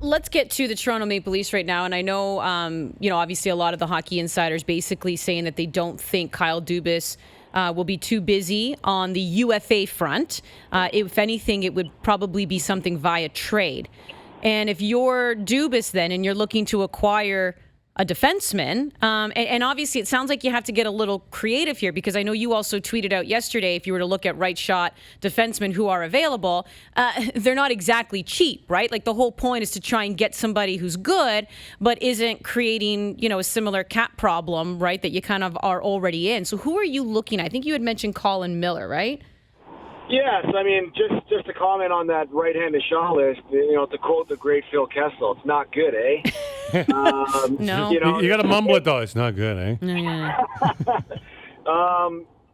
let's get to the Toronto Maple Leafs right now. And I know, obviously a lot of the hockey insiders basically saying that they don't think Kyle Dubas will be too busy on the UFA front. If anything, it would probably be something via trade. And if you're Dubas then and you're looking to acquire a defenseman, and obviously it sounds like you have to get a little creative here, because I know you also tweeted out yesterday, if you were to look at right shot defensemen who are available, they're not exactly cheap, right? Like the whole point is to try and get somebody who's good, but isn't creating, a similar cap problem, right, that you kind of are already in. So who are you looking at? I think you had mentioned Colin Miller, right? Yes, I mean, just to comment on that right-handed shot list, to quote the great Phil Kessel, it's not good, eh? No. You got to mumble it, though. It's not good, eh?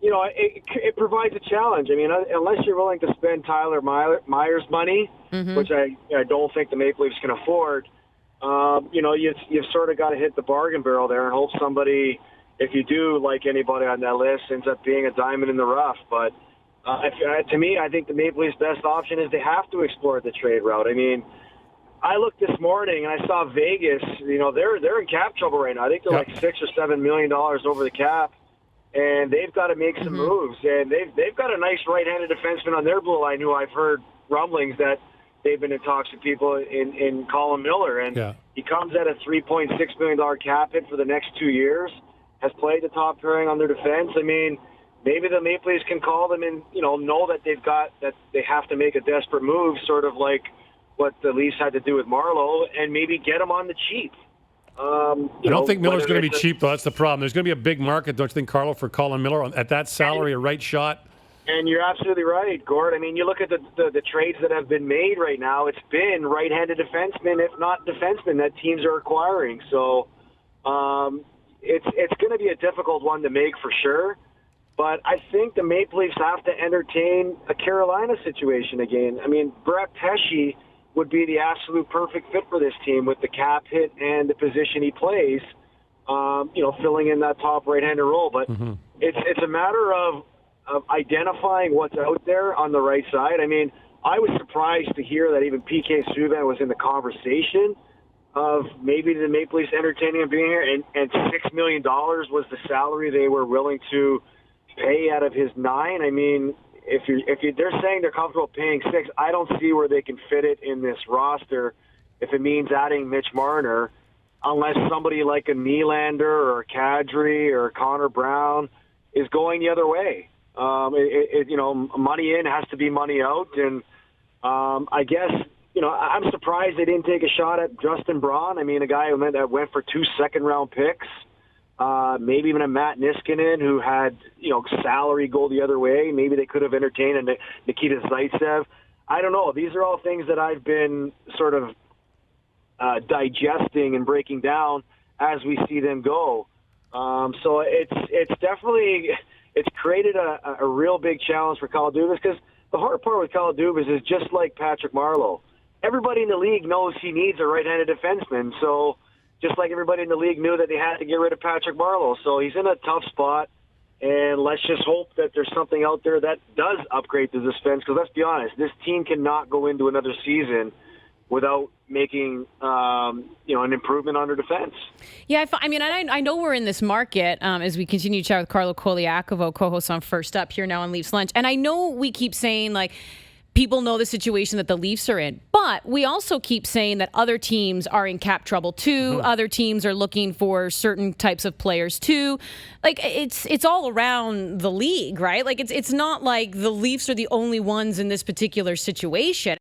It provides a challenge. I mean, unless you're willing to spend Tyler Myers' money, which I don't think the Maple Leafs can afford, you've sort of got to hit the bargain barrel there and hope somebody, if you do like anybody on that list, ends up being a diamond in the rough. But to me, I think the Maple Leafs' best option is they have to explore the trade route. I mean, I looked this morning and I saw Vegas. They're in cap trouble right now. I think they're like $6 or $7 million over the cap, and they've got to make some moves. And they've got a nice right-handed defenseman on their blue line who I've heard rumblings that they've been in talks with people in Colin Miller, and he comes at a $3.6 million cap hit for the next 2 years. Has played the top pairing on their defense. I mean, maybe the Maple Leafs can call them and know that that they have to make a desperate move, sort of like what the Leafs had to do with Marleau, and maybe get him on the cheap. I don't think Miller's going to be cheap, though. That's the problem. There's going to be a big market, don't you think, Carlo, for Colin Miller at that salary, a right shot? And you're absolutely right, Gord. I mean, you look at the trades that have been made right now. It's been right-handed defensemen, if not defensemen, that teams are acquiring. So it's going to be a difficult one to make for sure. But I think the Maple Leafs have to entertain a Carolina situation again. I mean, Brett Pesce would be the absolute perfect fit for this team with the cap hit and the position he plays, filling in that top right-hander role. But it's a matter of identifying what's out there on the right side. I mean, I was surprised to hear that even PK Subban was in the conversation of maybe the Maple Leafs entertaining him being here, and $6 million was the salary they were willing to pay out of his $9. I mean, if they're saying they're comfortable paying $6, I don't see where they can fit it in this roster if it means adding Mitch Marner, unless somebody like a Nylander or a Kadri or Connor Brown is going the other way. Money in has to be money out, and I guess I'm surprised they didn't take a shot at Justin Braun. I mean, a guy that went for 2 second-round picks. Maybe even a Matt Niskanen who had, salary go the other way. Maybe they could have entertained a Nikita Zaitsev. I don't know. These are all things that I've been sort of digesting and breaking down as we see them go. So it's definitely created a real big challenge for Kyle Dubas, because the hard part with Kyle Dubas is just like Patrick Marleau. Everybody in the league knows he needs a right-handed defenseman. So just like everybody in the league knew that they had to get rid of Patrick Marleau. So he's in a tough spot, and let's just hope that there's something out there that does upgrade the defense, because let's be honest, this team cannot go into another season without making an improvement on their defense. Yeah, I know we're in this market as we continue to chat with Carlo Colaiacovo, co-host on First Up here now on Leafs Lunch. And I know we keep saying, like, people know the situation that the Leafs are in, but we also keep saying that other teams are in cap trouble too. Other teams are looking for certain types of players too. Like, it's all around the league, right? Like, it's not like the Leafs are the only ones in this particular situation.